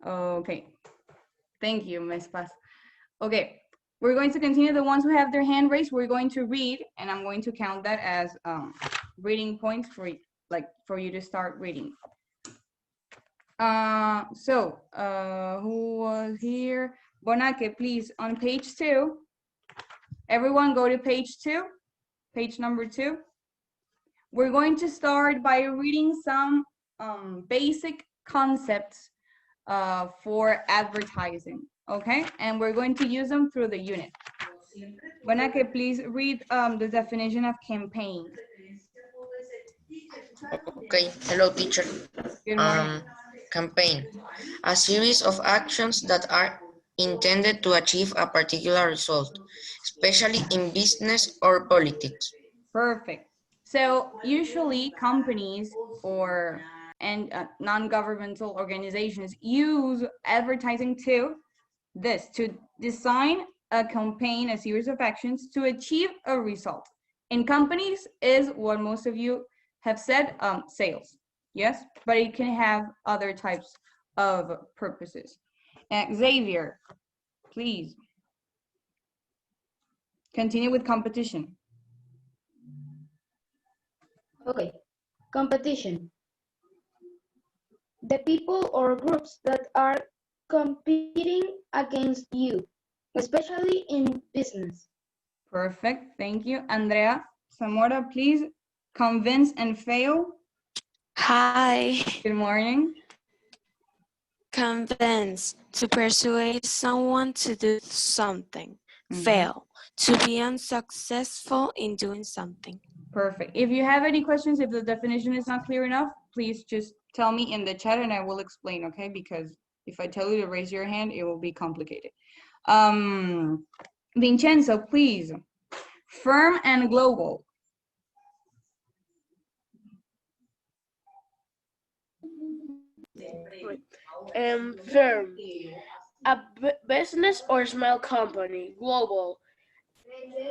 Okay. Thank you, Ms. Paz. Okay, we're going to continue. The ones who have their hand raised, we're going to read, and I'm going to count that as reading points for for you to start reading. Who was here? Bonaque, please, on page 2. Everyone go to page 2, page number 2. We're going to start by reading some basic concepts for advertising, okay? And we're going to use them through the unit. Bonaque, please read the definition of campaign. Okay, hello teacher. Good morning. Campaign, a series of actions that are intended to achieve a particular result, especially in business or politics. Perfect. So usually companies and non-governmental organizations use advertising to design a campaign, a series of actions to achieve a result. In companies is what most of you have said, sales, yes, but it can have other types of purposes. Xavier, please continue with competition. Okay, competition. The people or groups that are competing against you, especially in business. Perfect, thank you. Andrea Zamora, please convince and fail. Hi. Good morning. Convince, to persuade someone to do something. Fail, to be unsuccessful in doing something. Perfect. If you have any questions, if the definition is not clear enough, please just tell me in the chat and I will explain, okay? Because if I tell you to raise your hand, it will be complicated. Vincenzo, please. Firm and global. Firm, a business or small company, global,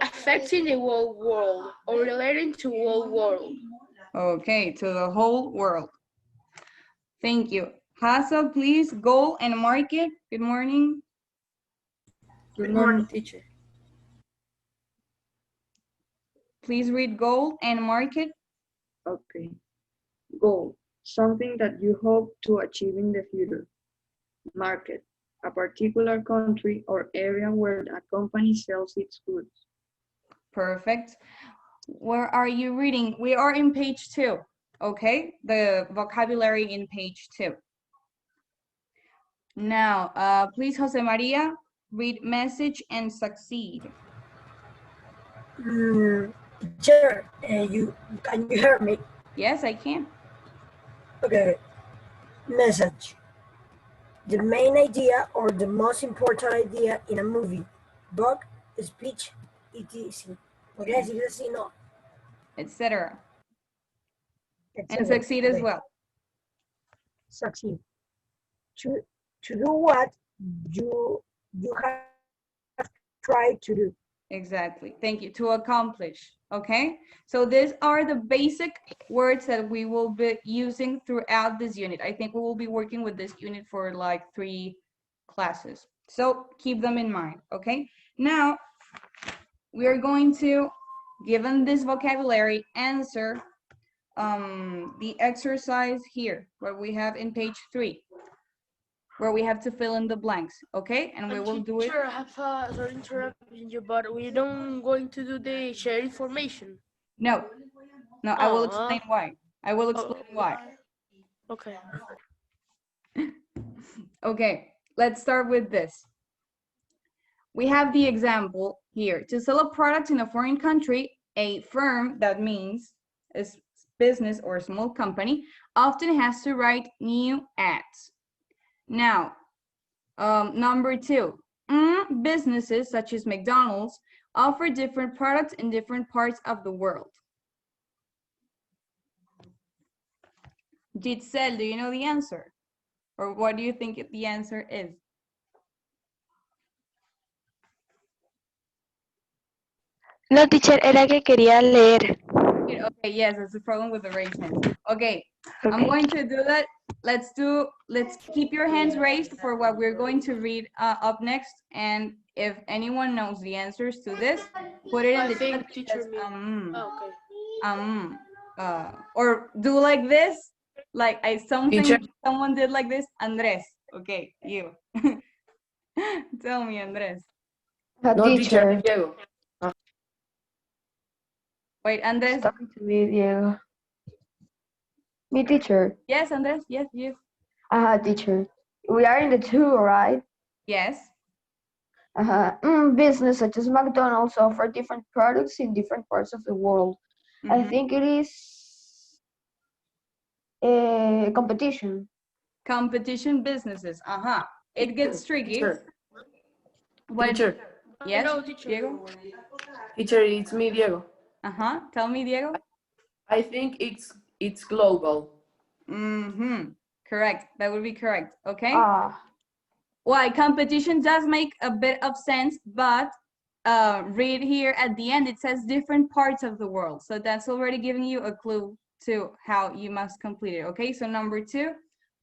affecting the whole world or relating to whole world. Okay, to the whole world. Thank you. Hasa, please, goal and market. Good morning. Good morning, teacher. Please read goal and market. Okay. Goal, something that you hope to achieve in the future. Market, a particular country or area where a company sells its goods. Perfect. Where are you reading? We are in page 2, okay? The vocabulary in page 2. Now, please, Jose Maria, read message and succeed. Teacher, can you hear me? Yes, I can. Okay. Message. The main idea or the most important idea in a movie, book, speech, etc. Podría decir así, no? Etc. And succeed as well. Succeed. To do what you have tried to do. Exactly. Thank you. To accomplish. Okay. So these are the basic words that we will be using throughout this unit. I think we will be working with this unit for like 3 classes. So keep them in mind. Okay. Now we are going to, given this vocabulary, answer the exercise here, where we have in page 3. Where we have to fill in the blanks, okay? And we will do it. I have sorry to interrupt you, but we don't going to do the share information. No, I will explain why. I will explain why. Okay. Okay, let's start with this. We have the example here. To sell a product in a foreign country, a firm, that means a business or a small company, often has to write new ads. Now, number 2, businesses such as McDonald's offer different products in different parts of the world. Giselle, do you know the answer? Or what do you think the answer is? No, teacher, era que quería leer. Okay, yes, that's the problem with the raised hands. Okay, I'm going to do that let's keep your hands raised for what we're going to read up next. And if anyone knows the answers to this, put it in I the think chat teacher because, means. Okay. or do like this, like Teacher. someone did like this. Andres, okay, you. Tell me, Andres. No, teacher. Diego. Wait, Andres. Talking to me, Diego. Me, teacher. Yes, Andres. Yes, you. Teacher. We are in the two, right? Yes. Business such as McDonald's offer different products in different parts of the world. I think it is a competition. Competition businesses. It gets tricky. Teacher. What? Teacher. Yes, No, teacher. Diego. Teacher, it's me, Diego. Tell me, Diego. I think it's global. Correct. That would be correct. Okay. Why? Competition does make a bit of sense, but read here at the end, it says different parts of the world. So that's already giving you a clue to how you must complete it. Okay, so number 2,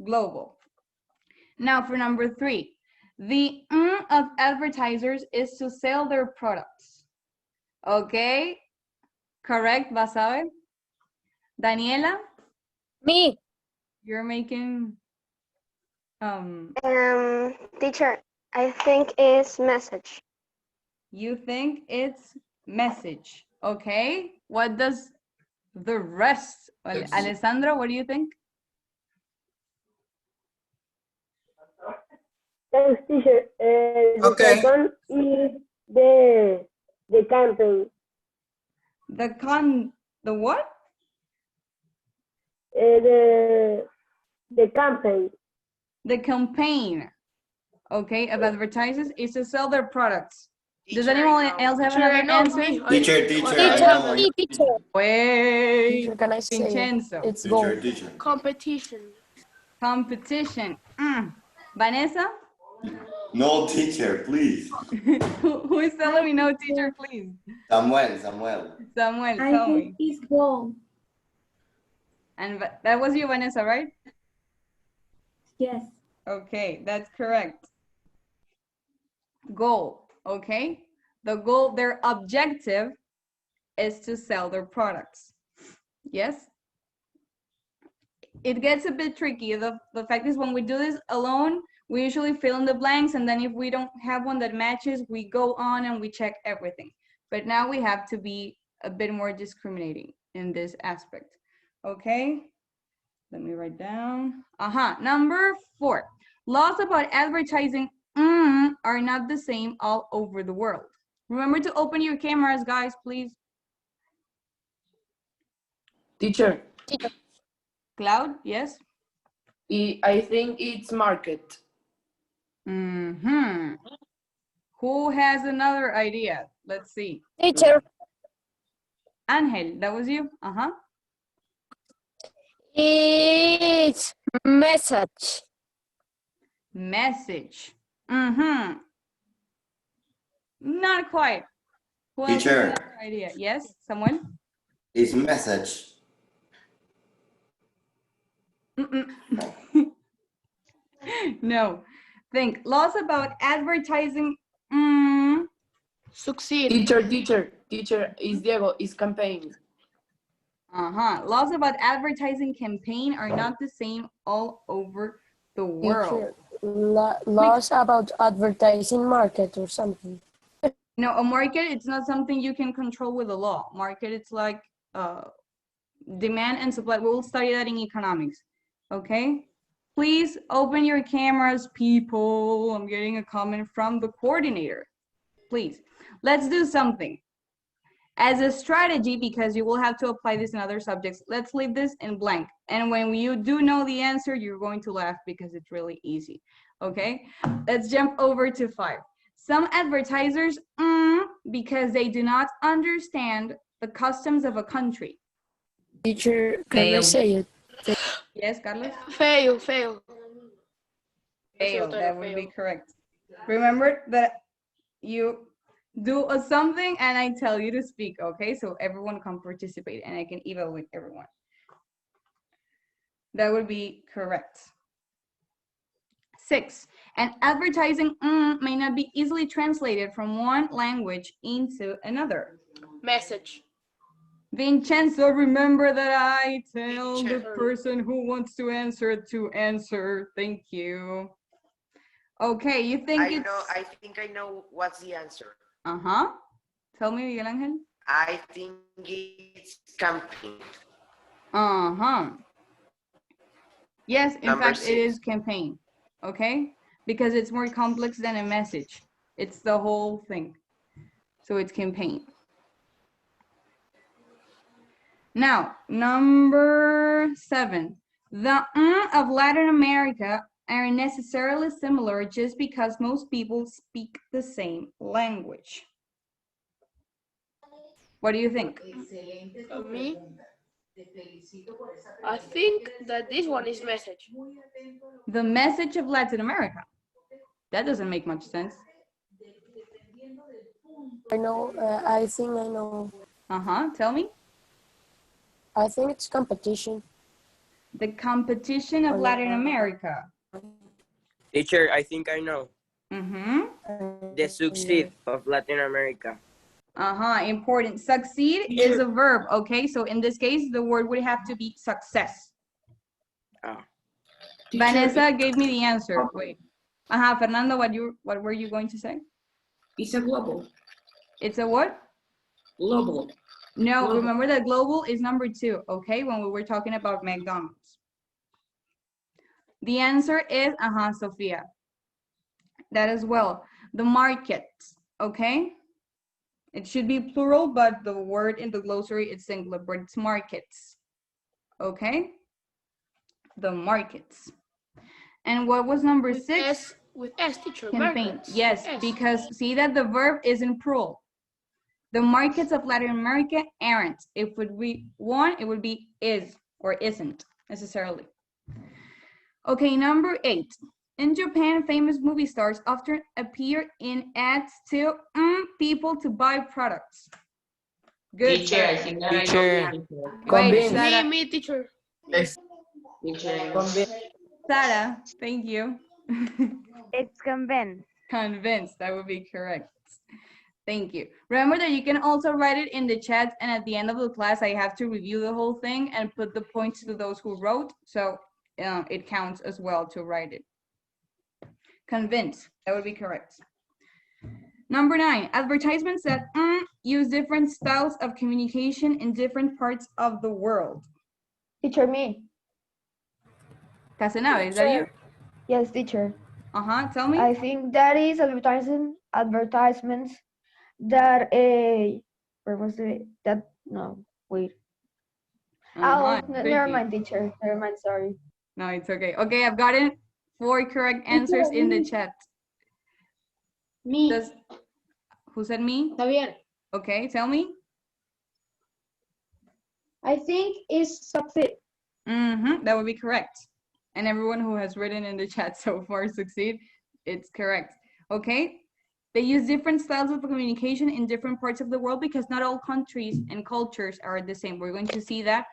global. Now for number 3, the of advertisers is to sell their products. Okay, correct, Basabe? Daniela? Me. You're making Teacher, I think it's message. You think it's message. Okay, what does the rest, Alessandra, what do you think? Thanks, teacher. The second is the campaign. The what? The campaign. The campaign, okay, of advertisers is to sell their products. Does anyone else have another answer? Teacher, Teacher. Wait, Teacher, can I say Vincenzo. it's gold. Competition. Competition. Vanessa? No, teacher, please. Who is telling me no, teacher, please? Samuel, tell me. It's gold. And that was you, Vanessa, right? Yes. Okay, that's correct. Goal, okay? The goal, their objective is to sell their products. Yes? It gets a bit tricky. The fact is when we do this alone, we usually fill in the blanks, and then if we don't have one that matches, we go on and we check everything. But now we have to be a bit more discriminating in this aspect. Okay? Let me write down. Number 4. Laws about advertising are not the same all over the world. Remember to open your cameras, guys, please. Teacher. Cloud, yes? I think it's market. Who has another idea? Let's see. Teacher. Angel, that was you? It's message. Message. Not quite. Who else has Teacher. another idea? Yes, someone? It's message. No. Think. Laws about advertising. Succeed. Teacher, is Diego, is campaign. Laws about advertising campaign are not the same all over the world. Laws about advertising market or something. No, a market, it's not something you can control with a law. Market, it's like demand and supply. We will study that in economics. Okay? Please open your cameras, people. I'm getting a comment from the coordinator. Please, let's do something. As a strategy, because you will have to apply this in other subjects, let's leave this in blank. And when you do know the answer, you're going to laugh because it's really easy. Okay? Let's jump over to 5. Some advertisers, because they do not understand the customs of a country. Teacher, can I say it? Yes, Carlos? Fail. Fail, that would be correct. Remember that you do something and I tell you to speak, okay? So everyone can participate and I can evaluate everyone. That would be correct. 6. An advertising may not be easily translated from one language into another. Message. Vincenzo, remember that I tell the Teacher. person who wants to answer. Thank you. Okay, you think it's... I think I know what's the answer. Uh-huh. Tell me, Miguel Angel. I think it's campaign. Uh-huh. Yes, in Number fact, 6. it is campaign. Okay? Because it's more complex than a message. It's the whole thing. So it's campaign. Now, number 7. The of Latin America are necessarily similar just because most people speak the same language. What do you think? Me? I think that this one is message. The message of Latin America. That doesn't make much sense. I know, I think I know. Uh-huh, tell me. I think it's competition. The competition of Latin America. Teacher, I think I know. Mm-hmm. The succeed of Latin America. Uh-huh, important. Succeed is a verb, okay? So in this case, the word would have to be success. Oh. Vanessa gave me the answer. Wait. Uh-huh, Fernando, what were you going to say? It's a global. It's a what? Global. No, Global. remember that global is number 2, okay? When we were talking about McDonald's. The answer is, Sophia. That as well. The market, okay? It should be plural, but the word in the glossary is singular, but it's markets, okay? The markets. And what was number 6? With S, teacher. Campaign. Markets. Yes, because see that the verb is in plural. The markets of Latin America aren't. If it would be one, it would be is or isn't necessarily. Okay, number 8. In Japan, famous movie stars often appear in ads to people to buy products. Good. Teacher, I think that Teacher. I know. Wait, Sarah. Me, teacher. Teacher. Sarah, thank you. It's convinced. Convinced, that would be correct. Thank you. Remember that you can also write it in the chat, and at the end of the class, I have to review the whole thing and put the points to those who wrote, so it counts as well to write it. Convinced, that would be correct. Number 9, advertisements that use different styles of communication in different parts of the world. Teacher, me. Casanave, is that you? Yes, teacher. Tell me. I think that is advertisements that where was it? That no, wait. Never mind, teacher. Never mind, sorry. No, it's okay. Okay, I've gotten 4 correct answers in the chat. Me. Who said me? Javier. Okay, tell me. I think it's succeed. That would be correct. And everyone who has written in the chat so far succeed, it's correct. Okay, they use different styles of communication in different parts of the world because not all countries and cultures are the same. We're going to see that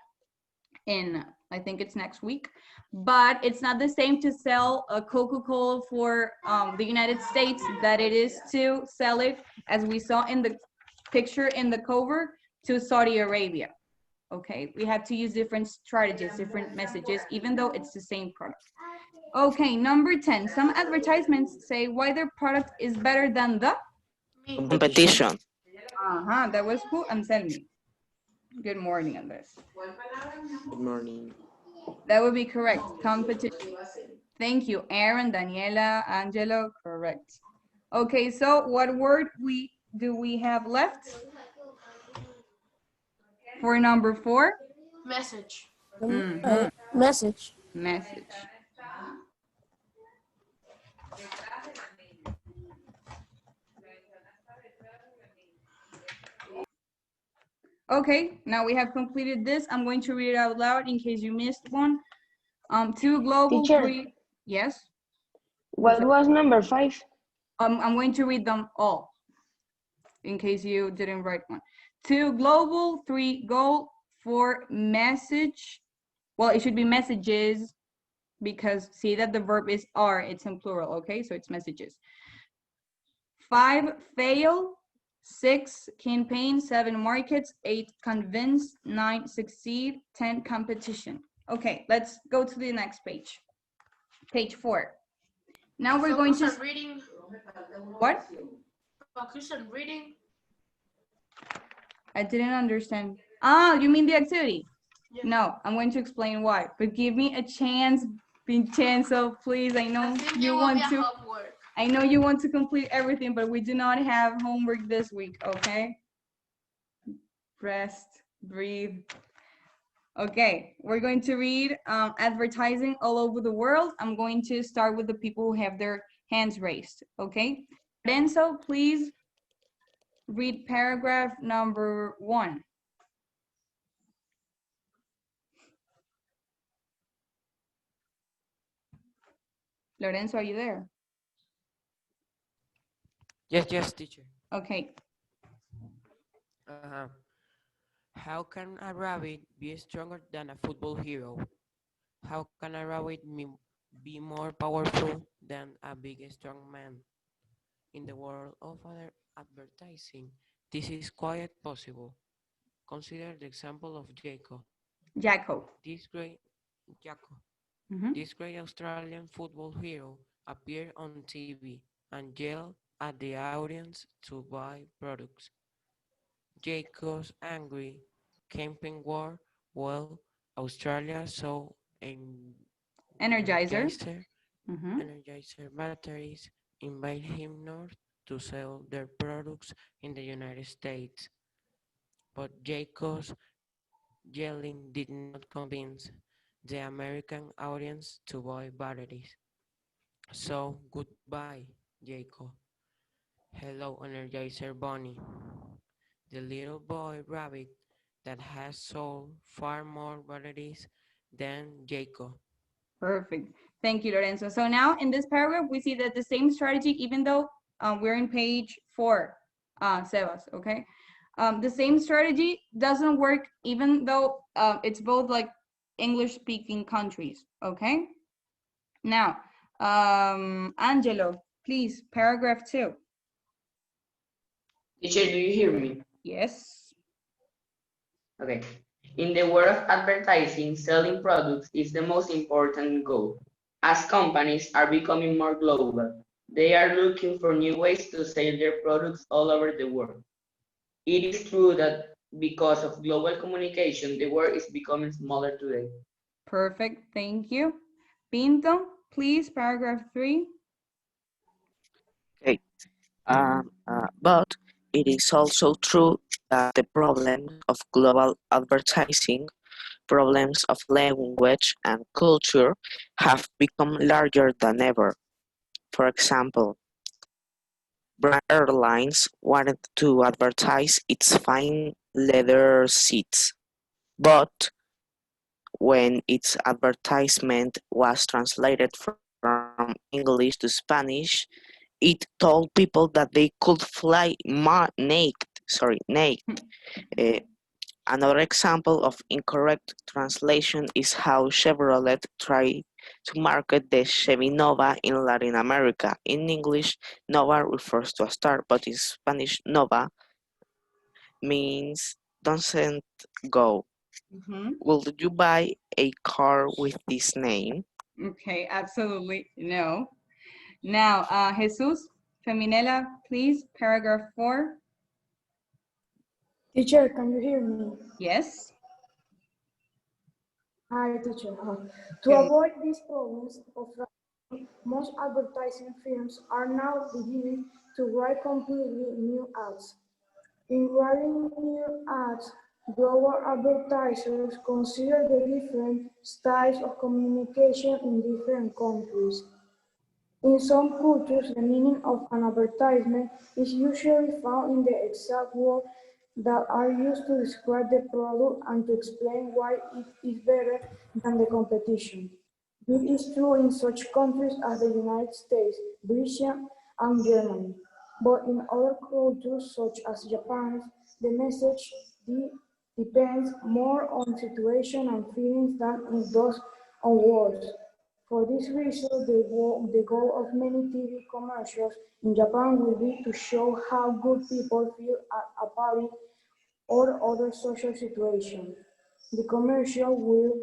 in, I think it's next week, but it's not the same to sell a Coca-Cola for the United States that it is to sell it, as we saw in the picture in the cover, to Saudi Arabia. Okay, we have to use different strategies, different messages, even though it's the same product. Okay, number 10. Some advertisements say why their product is better than the Competition. That was who? Anselmi. Good morning, Andres. Good morning. That would be correct. Competition. Thank you, Aaron, Daniela, Angelo. Correct. Okay, so what word do we have left? For number 4? Message. Message. Message. Okay, now we have completed this. I'm going to read it out loud in case you missed one. 2 global, Teacher. 3. Yes? What was number 5? I'm going to read them all in case you didn't write one. 2 global, 3 goal, 4 message, Well, it should be messages because see that the verb is are, it's in plural, okay? So it's messages. 5, fail. 6, campaign. 7, markets. 8, convince. 9, succeed. 10, competition. Okay, let's go to the next page. Page 4. Now we're going to reading. What? Focus on reading. I didn't understand. Ah, you mean the activity? Yeah. No, I'm going to explain why. But give me a chance, Vincenzo, please. I know you want to. Homework. I know you want to complete everything, but we do not have homework this week, okay? Rest, breathe. Okay, we're going to read advertising all over the world. I'm going to start with the people who have their hands raised, okay? Renzo, please read paragraph number 1. Lorenzo, are you there? Yes, teacher. Okay. How can a rabbit be stronger than a football hero? How can a rabbit be more powerful than a big strong man? In the world of other advertising, this is quite possible. Consider the example of Jacob. Jaco. This great Mhm. This great Australian football hero appeared on TV and yelled at the audience to buy products. Jacob's angry campaign war, well, Australia saw Energizer. Energizer batteries invite him north to sell their products in the United States. But Jacob's yelling did not convince the American audience to buy batteries. So goodbye, Jacob. Hello, Energizer Bunny, the little boy rabbit that has sold far more batteries than Jacob. Perfect. Thank you, Lorenzo. So now in this paragraph, we see that the same strategy, even though we're in page 4, Sebas, okay? The same strategy doesn't work even though it's both like English-speaking countries, okay? Now, Angelo, please, paragraph 2. Teacher, do you hear me? Yes. Okay. In the world of advertising, selling products is the most important goal. As companies are becoming more global, they are looking for new ways to sell their products all over the world. It is true that because of global communication, the world is becoming smaller today. Perfect. Thank you. Pinto, please, paragraph 3. Okay. But it is also true that the problems of global advertising, problems of language and culture have become larger than ever. For example, Brand Airlines wanted to advertise its fine leather seats, but when its advertisement was translated from English to Spanish, it told people that they could fly naked. Another example of incorrect translation is how Chevrolet tried to market the Chevy Nova in Latin America. In English, Nova refers to a star, but in Spanish, Nova means doesn't go. Will you buy a car with this name? Okay, absolutely no. Now, Jesus, Feminela, please, paragraph 4. Teacher, can you hear me? Yes. Hi, teacher. To avoid these problems of most advertising firms are now beginning to write completely new ads. In writing new ads, global advertisers consider the different styles of communication in different countries. In some cultures, the meaning of an advertisement is usually found in the exact words that are used to describe the product and to explain why it is better than the competition. This is true in such countries as the United States, Britain, and Germany. But in other cultures, such as Japan, the message depends more on situation and feelings than it does on words. For this reason, the goal of many TV commercials in Japan will be to show how good people feel at a party or other social situation. The commercial will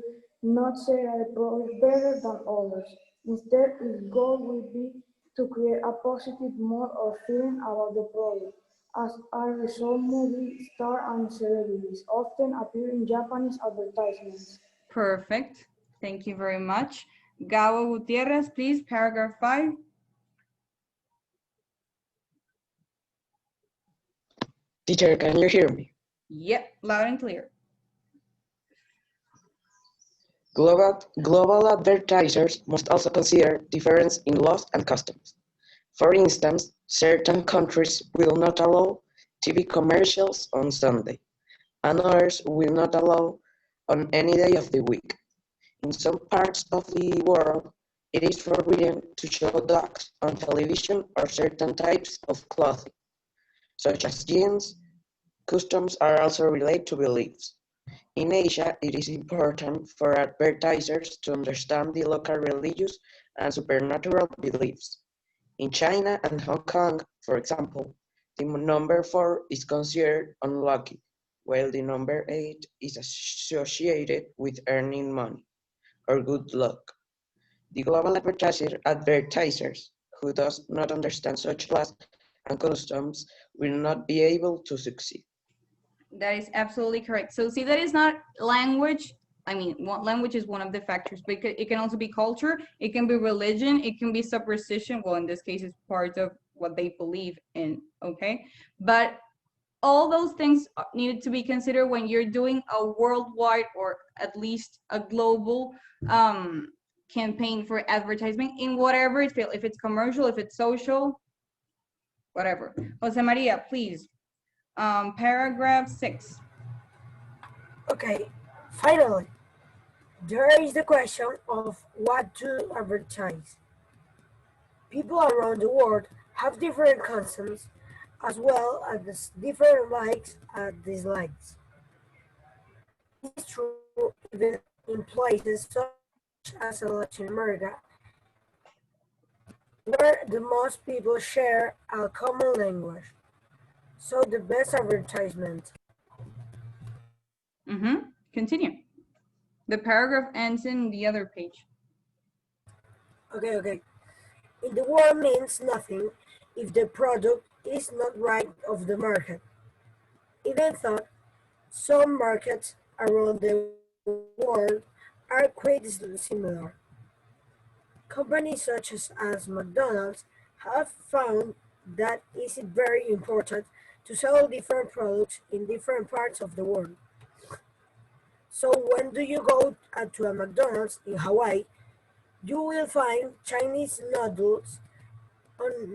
not say a product is better than others. Instead, its goal will be to create a positive mood or feeling about the product. As a result, movie stars and celebrities often appear in Japanese advertisements. Perfect. Thank you very much. Gabo Gutierrez, please, paragraph 5. Teacher, can you hear me? Yep, loud and clear. Global advertisers must also consider difference in laws and customs. For instance, certain countries will not allow TV commercials on Sunday, and others will not allow on any day of the week. In some parts of the world, it is forbidden to show dogs on television or certain types of clothing, such as jeans. Customs are also related to beliefs. In Asia, it is important for advertisers to understand the local religious and supernatural beliefs. In China and Hong Kong, for example, the number 4 is considered unlucky, while the number 8 is associated with earning money or good luck. The global advertisers who does not understand such laws and customs will not be able to succeed. That is absolutely correct. So see, that is not language. I mean, language is one of the factors, but it can also be culture, it can be religion, it can be superstition. Well, in this case, it's part of what they believe in, okay? But all those things needed to be considered when you're doing a worldwide or at least a global campaign for advertisement in whatever it feels, if it's commercial, if it's social, whatever. Jose Maria, please. Paragraph 6. Okay, finally, there is the question of what to advertise. People around the world have different customs as well as different likes and dislikes. This is true even in places such as Latin America, where the most people share a common language. So the best advertisement. Continue. The paragraph ends in the other page. Okay. In the world means nothing if the product is not right of the market. Even though some markets around the world are quite similar. Companies such as McDonald's have found that it is very important to sell different products in different parts of the world. So when do you go to a McDonald's in Hawaii, you will find Chinese noodles on the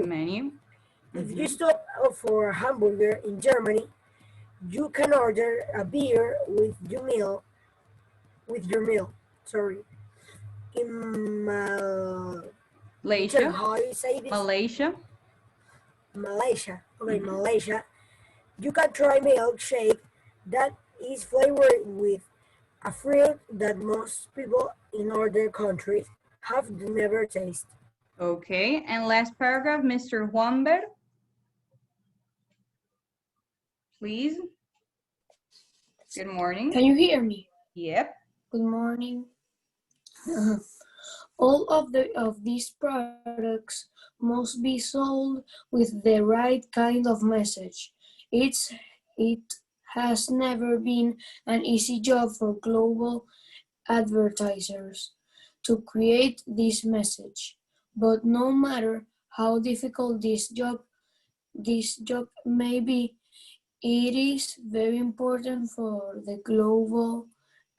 menu. If you stop for a hamburger in Germany, you can order a beer with your meal. Sorry. In Malaysia. How you say this? Malaysia. Okay, Malaysia. You can try milkshake that is flavored with a fruit that most people in other countries have never tasted. Okay, and last paragraph, Mr. Juanber. Please. Good morning. Can you hear me? Yep. Good morning. All of these products must be sold with the right kind of message. It has never been an easy job for global advertisers to create this message. But no matter how difficult this job may be, it is very important for the global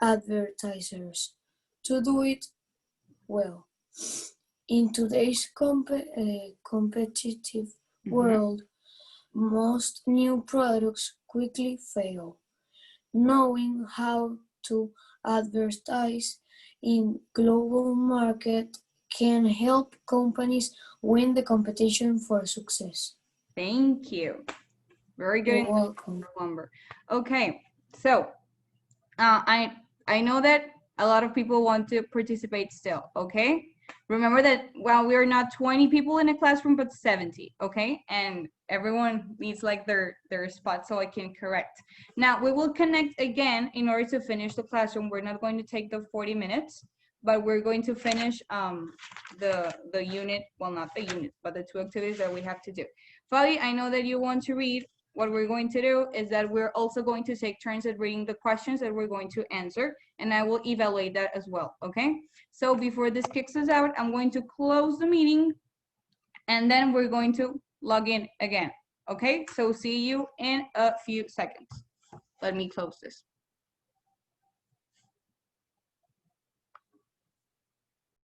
advertisers to do it well. In today's competitive world, most new products quickly fail. Knowing how to advertise in global market can help companies win the competition for success. Thank you. Very good. You're welcome. Number. Okay, so I know that a lot of people want to participate still, okay? Remember that, well, we're not 20 people in a classroom, but 70, okay? And everyone needs like their spot so I can correct. Now, we will connect again in order to finish the classroom. We're not going to take the 40 minutes, but we're going to finish the unit, well, not the unit, but the 2 activities that we have to do. Fabi, I know that you want to read. What we're going to do is that we're also going to take turns at reading the questions that we're going to answer, and I will evaluate that as well, okay? So before this kicks us out, I'm going to close the meeting, and then we're going to log in again, okay? So see you in a few seconds. Let me close this.